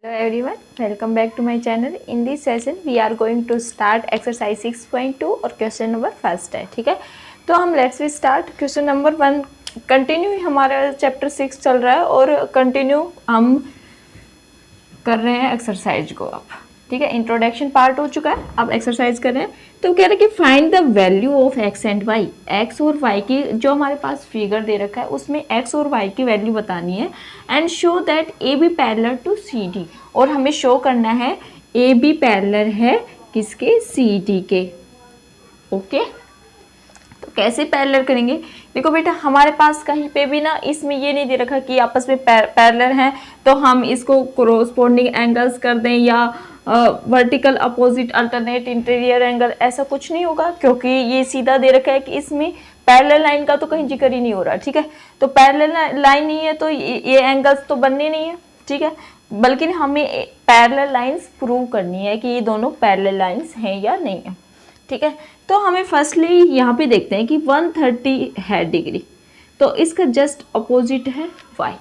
Hello everyone, welcome back to my channel. In this session we are going to start exercise 6.2 और question number first है. ठीक है, तो हम let's we start. Question number 1 continue हमारा chapter 6 चल रहा है और कंटिन्यू हम कर रहे हैं एक्सरसाइज को. अब ठीक है, इंट्रोडक्शन पार्ट हो चुका है, अब एक्सरसाइज कर रहे हैं. तो कह रहे हैं कि find the value of X and Y. X और वाई की जो हमारे पास फिगर दे रखा है उसमें एक्स और वाई की वैल्यू बतानी है. And show that A B parallel to C D. और हमें शो करना है ए बी पैरेलल है किसके, सी डी के. ओके, तो कैसे पैरेलल करेंगे. देखो बेटा, हमारे पास कहीं पे भी ना इसमें ये नहीं दे रखा कि आपस में पैरेलल हैं तो हम इसको कोरोस्पोंडिंग एंगल्स कर दें या vertical opposite alternate interior angle, ऐसा कुछ नहीं होगा क्योंकि ये सीधा दे रखा है कि इसमें पैरेलल लाइन का तो कहीं जिक्र ही नहीं हो रहा. ठीक है, तो पैरेलल लाइन नहीं है तो ये एंगल्स तो बनने नहीं है. ठीक है, बल्कि हमें पैरेलल लाइंस प्रूव करनी है कि ये दोनों पैरेलल लाइंस हैं या नहीं है. ठीक है, तो हमें फर्स्टली यहाँ पे देखते हैं कि 130 है डिग्री, तो इसका जस्ट अपोजिट है y,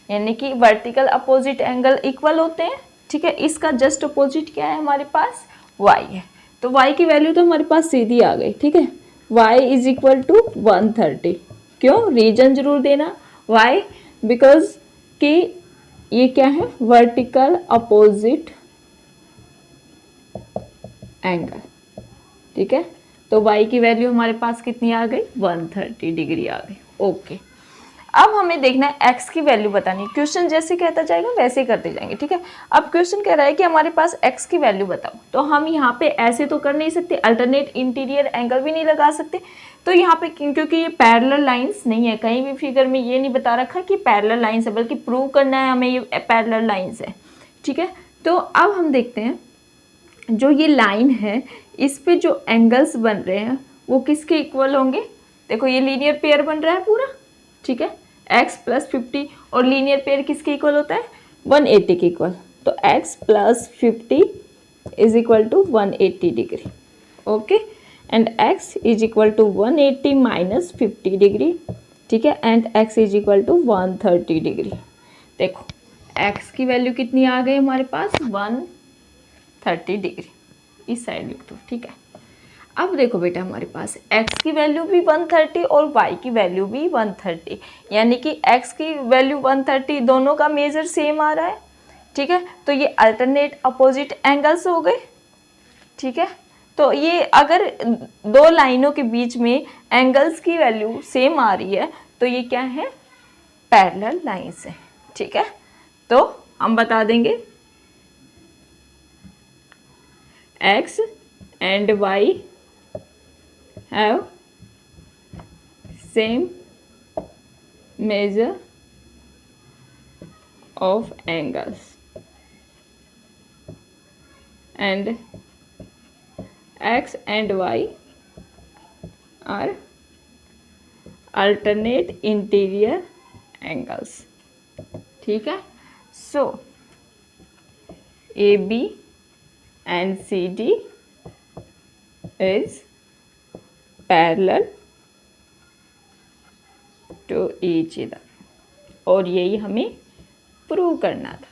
यानी कि वर्टिकल अपोजिट एंगल इक्वल होते हैं. ठीक है, इसका जस्ट अपोजिट क्या है हमारे पास, y है. तो y की वैल्यू तो हमारे पास सीधी आ गई. ठीक है, y इज इक्वल टू 130. क्यों, रीजन जरूर देना. y बिकॉज कि ये क्या है, वर्टिकल अपोजिट एंगल. ठीक है, तो y की वैल्यू हमारे पास कितनी आ गई, 130 डिग्री आ गई. ओके, अब हमें देखना है x की वैल्यू बतानी. क्वेश्चन जैसे कहता जाएगा वैसे ही करते जाएंगे. ठीक है, अब क्वेश्चन कह रहा है कि हमारे पास x की वैल्यू बताओ, तो हम यहाँ पे ऐसे तो कर नहीं सकते, अल्टरनेट इंटीरियर एंगल भी नहीं लगा सकते. तो यहाँ पे क्योंकि ये पैरेलल लाइंस नहीं है, कहीं भी फिगर में ये नहीं बता रखा कि पैरेलल लाइंस है, बल्कि प्रूव करना है हमें ये पैरेलल लाइंस है. ठीक है, तो अब हम देखते हैं जो ये लाइन है इस पे जो एंगल्स बन रहे हैं वो किसके इक्वल होंगे. देखो ये लीनियर पेयर बन रहा है पूरा. ठीक है, x प्लस 50 और लीनियर पेयर किसके इक्वल होता है, 180 के इक्वल. तो x plus 50 is equal to 180 degree. Okay, and x is equal to 180 minus 50 degree. ठीक है, and x is equal to 130 degree. देखो x की वैल्यू कितनी आ गई हमारे पास, 130 डिग्री. इस साइड लिख दो. ठीक है, अब देखो बेटा हमारे पास x की वैल्यू भी 130 और y की वैल्यू भी 130, यानी कि x की वैल्यू 130, दोनों का मेजर सेम आ रहा है. ठीक है, तो ये अल्टरनेट अपोजिट एंगल्स हो गए. ठीक है, तो ये अगर दो लाइनों के बीच में एंगल्स की वैल्यू सेम आ रही है तो ये क्या है, पैरेलल लाइंस है. ठीक है, तो हम बता देंगे x and y have same measure of angles and x and y are alternate interior angles. ठीक है, so AB and CD is parallel to each other. और यही हमें प्रूव करना था.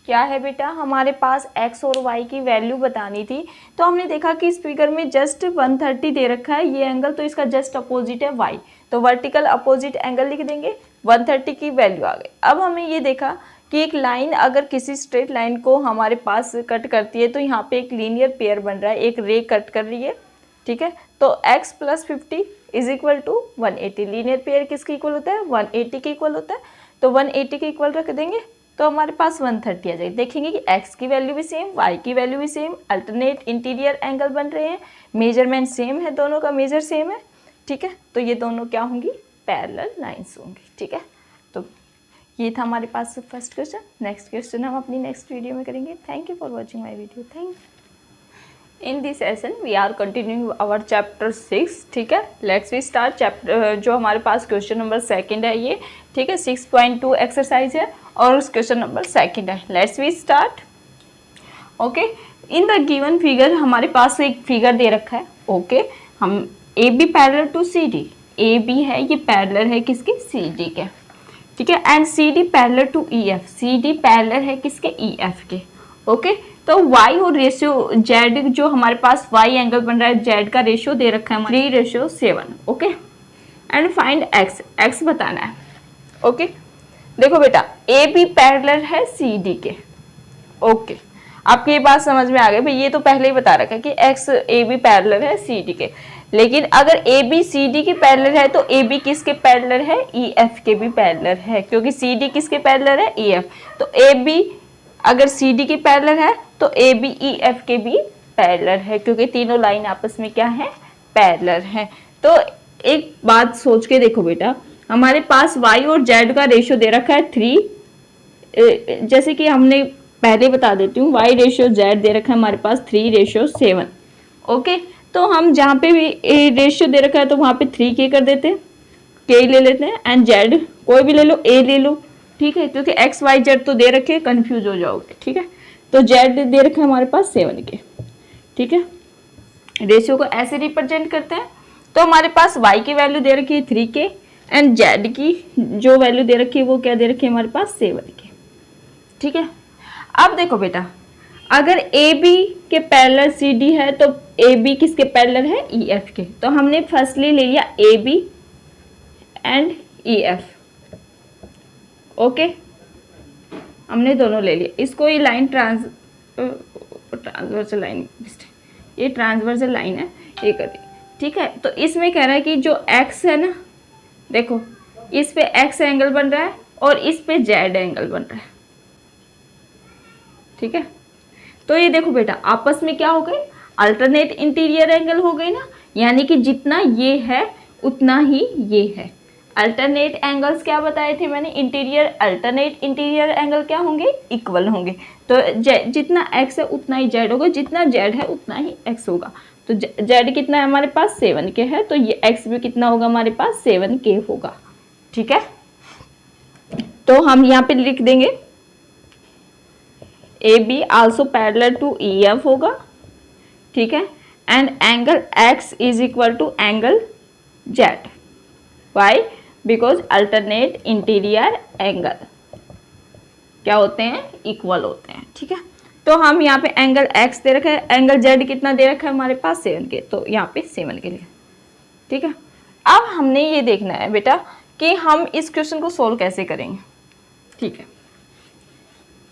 क्या है बेटा, हमारे पास x और y की वैल्यू बतानी थी. तो हमने देखा कि इस फिगर में जस्ट 130 दे रखा है ये एंगल, तो इसका जस्ट अपोजिट है y, तो वर्टिकल अपोजिट एंगल लिख देंगे. 130 की वैल्यू आ गई. अब हमें ये देखा कि एक लाइन अगर किसी स्ट्रेट लाइन को हमारे पास कट करती है तो यहाँ पे एक लीनियर पेयर बन रहा है, एक रे कट कर रही है. ठीक है, तो x plus 50 is equal to 180. Linear pair किसके इक्वल होता है, 180 के इक्वल होता है. तो 180 के इक्वल रख देंगे तो हमारे पास 130 आ जाएगी. देखेंगे कि x की वैल्यू भी सेम, y की वैल्यू भी सेम, अल्टरनेट इंटीरियर एंगल बन रहे हैं, मेजरमेंट सेम है, दोनों का मेजर सेम है. ठीक है, तो ये दोनों क्या होंगी, पैरेलल लाइंस होंगी. ठीक है, तो ये था हमारे पास फर्स्ट क्वेश्चन. नेक्स्ट क्वेश्चन हम अपनी नेक्स्ट वीडियो में करेंगे. Thank you for watching my video. Thank you. In this session we are continuing our chapter 6. ठीक है, लेट्स वी स्टार्ट चैप्टर. जो हमारे पास क्वेश्चन नंबर 2 है ये. ठीक है, 6.2 एक्सरसाइज है और उस क्वेश्चन नंबर 2 है. Let's we start. Okay, in the given figure हमारे पास एक फिगर दे रखा है. ओके, हम A B parallel to C D, A B है ये पैरेलल है किसके, सी डी के. ठीक है। And C D parallel to E F, C D parallel है किसके, ई एफ के। ओके, तो y और रेशियो z जो हमारे पास y एंगल बन रहा है, z का रेशियो दे रखा है 3:7। Okay, and find x, x बताना है। ओके, देखो बेटा ए बी पैरेलल है सी डी के। ओके, आपकी ये बात समझ में आ गई भाई, ये तो पहले ही बता रखा है कि x ए बी पैरेलल है सी डी के। लेकिन अगर ए बी सी डी के पैरेलल है तो ए बी किसके पैरेलल है, ई एफ के भी पैरेलल है, क्योंकि सी डी किसके पैरेलल है, ई एफ। तो ए बी अगर सी डी के पैरेलल है तो ए बी ई एफ के भी पैरेलल है, क्योंकि तीनों लाइन आपस में क्या है, पैरेलल है। तो एक बात सोच के देखो बेटा, हमारे पास y और z का रेशियो दे रखा है 3, जैसे कि हमने पहले बता देती हूँ, y रेशियो z दे रखा है हमारे पास 3:7। ओके, तो हम जहाँ पे भी रेशियो दे रखा है तो वहाँ पे 3k कर देते हैं, k ले लेते हैं, एंड z कोई भी ले लो, a ले लो, ठीक है, क्योंकि x y z तो दे रखे, कंफ्यूज हो जाओगे, ठीक है। तो z दे रखा है हमारे पास 7k, ठीक है। रेशियो को ऐसे रिप्रेजेंट करते हैं, तो हमारे पास y की वैल्यू दे रखी है 3k एंड z की जो वैल्यू दे रखी है वो क्या दे रखी है हमारे पास 7k, ठीक है। अब देखो बेटा, अगर ए बी के पैरेलल सी डी है तो ए बी किसके पैरेलल है, ई एफ के। तो हमने फर्स्टली ले लिया A B and E F. Okay, हमने दोनों ले लिया। इसको ये लाइन ट्रांसवर्सल लाइन, ये ट्रांसवर्सल लाइन है, ये कर दी, ठीक है। तो इसमें कह रहा है कि जो x है ना, देखो इस पे x एंगल बन रहा है और इस पे z एंगल बन रहा है, ठीक है। तो ये देखो बेटा आपस में क्या हो गए, अल्टरनेट इंटीरियर एंगल हो गई ना, यानी कि जितना ये है उतना ही ये है। अल्टरनेट एंगल्स क्या बताए थे मैंने, इंटीरियर अल्टरनेट इंटीरियर एंगल क्या होंगे, इक्वल होंगे। तो जितना x है उतना ही z होगा, जितना z है उतना ही x होगा। तो z कितना है हमारे पास 7k है, तो ये x भी कितना होगा हमारे पास 7k होगा, ठीक है। तो हम यहाँ पे लिख देंगे A B also parallel to E F होगा, ठीक है। And angle x is equal to angle z, y, because alternate interior angle क्या होते हैं, इक्वल होते हैं, ठीक है। तो हम यहाँ पे एंगल x दे रखा है, एंगल z कितना दे रखा है हमारे पास 7k, तो यहाँ पे 7 के लिए, ठीक है। अब हमने ये देखना है बेटा कि हम इस क्वेश्चन को सोल्व कैसे करेंगे, ठीक है।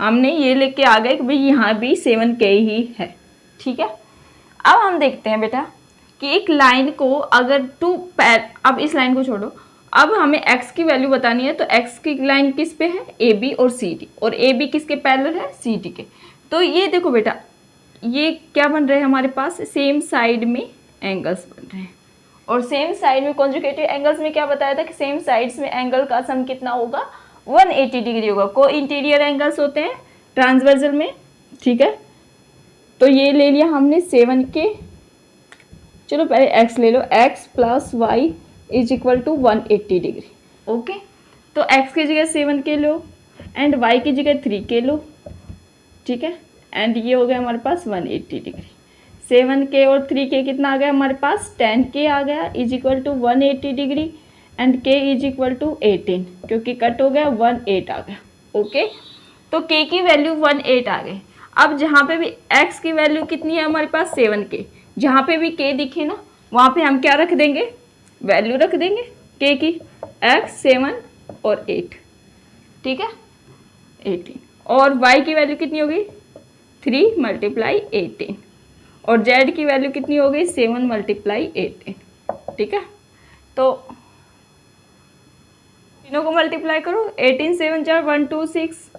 हमने ये लेके आ गए कि भाई यहाँ भी 7k ही है, ठीक है। अब हम देखते हैं बेटा कि एक लाइन को अगर अब इस लाइन को छोड़ो, अब हमें x की वैल्यू बतानी है। तो x की लाइन किस पे है, ए बी और सी डी, और ए बी किसके पैरेलल है, सी डी के। तो ये देखो बेटा ये क्या बन रहे हैं हमारे पास, सेम साइड में एंगल्स बन रहे हैं। और सेम साइड में कॉन्जुगेटिव एंगल्स में क्या बताया था कि सेम साइड्स में एंगल का सम कितना होगा, 180 डिग्री होगा। को इंटीरियर एंगल्स होते हैं ट्रांसवर्सल में, ठीक है। तो ये ले लिया हमने 7k, चलो पहले x ले लो, x plus y is equal to 180 degree. Okay, तो x की जगह 7k लो एंड y की जगह 3k लो, ठीक है। एंड ये हो गया हमारे पास 180 डिग्री। 7k और 3k कितना आ गया हमारे पास, 10k आ गया is equal to 180 degree and k is equal to 18, क्योंकि कट हो गया 18 आ गया। ओके, तो k की वैल्यू 18 आ गई। अब जहाँ पे भी x की वैल्यू कितनी है हमारे पास 7k, जहाँ पे भी k दिखे ना वहाँ पे हम क्या रख देंगे, वैल्यू रख देंगे k की, x 7 और 8, ठीक है 18। और y की वैल्यू कितनी होगी 3 मल्टीप्लाई 18, और z की वैल्यू कितनी हो गई 7 मल्टीप्लाई 18, ठीक है। तो तीनों को मल्टीप्लाई करो, 18 7 4 126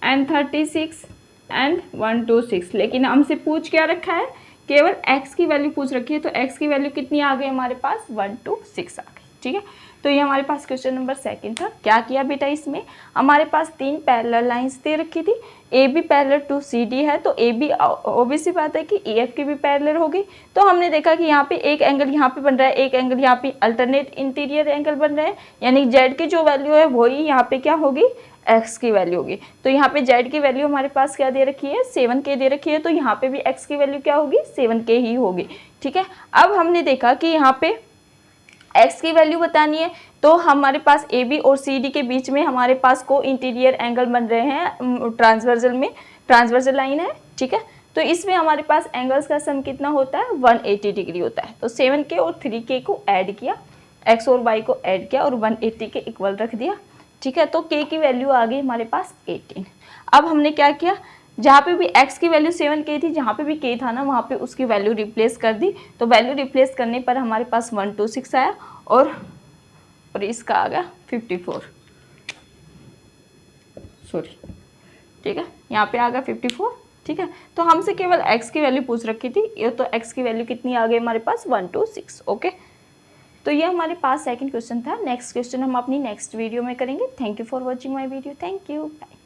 एंड 36 एंड 126। लेकिन हमसे पूछ क्या रखा है, केवल x की वैल्यू पूछ रखी है। तो x की वैल्यू कितनी आ गई हमारे पास 126 आ गई, ठीक है। तो ये हमारे पास क्वेश्चन नंबर 2 था। क्या किया बेटा, इसमें हमारे पास 3 पैरेलल लाइंस दे रखी थी, A B parallel to C D है, तो ए बी ऑब्वियसली बात है कि ए एफ की भी पैरेलल होगी। तो हमने देखा कि यहाँ पे एक एंगल यहाँ पे बन रहा है, एक एंगल यहाँ पे अल्टरनेट इंटीरियर एंगल बन रहा है, यानी जेड की जो वैल्यू है वही यहाँ पे क्या होगी, x की वैल्यू होगी। तो यहाँ पे z की वैल्यू हमारे पास क्या दे रखी है 7k दे रखी है, तो यहाँ पे भी x की वैल्यू क्या होगी 7k ही होगी, ठीक है। अब हमने देखा कि यहाँ पे एक्स की वैल्यू बतानी है तो हमारे पास ए बी और सी डी के बीच में हमारे पास को इंटीरियर एंगल बन रहे हैं ट्रांसवर्जल में, ट्रांसवर्जल लाइन है, ठीक है। तो इसमें हमारे पास एंगल्स का सम कितना होता है 180 डिग्री होता है। तो 7K और 3K को ऐड किया, एक्स और वाई को ऐड किया और 180 के इक्वल रख दिया, ठीक है। तो K की वैल्यू आ गई हमारे पास 18। अब हमने क्या किया, जहाँ पे भी x की वैल्यू 7K थी, जहाँ पे भी K था ना वहाँ पे उसकी वैल्यू रिप्लेस कर दी। तो वैल्यू रिप्लेस करने पर हमारे पास 126 आया और इसका आ गया 54, सॉरी, ठीक है, यहाँ पे आ गया 54, ठीक है। तो हमसे केवल x की वैल्यू पूछ रखी थी, ये तो x की वैल्यू कितनी आ गई हमारे पास 126, ओके। तो ये हमारे पास सेकंड क्वेश्चन था। नेक्स्ट क्वेश्चन हम अपनी नेक्स्ट वीडियो में करेंगे। Thank you for watching my video, thank you, bye.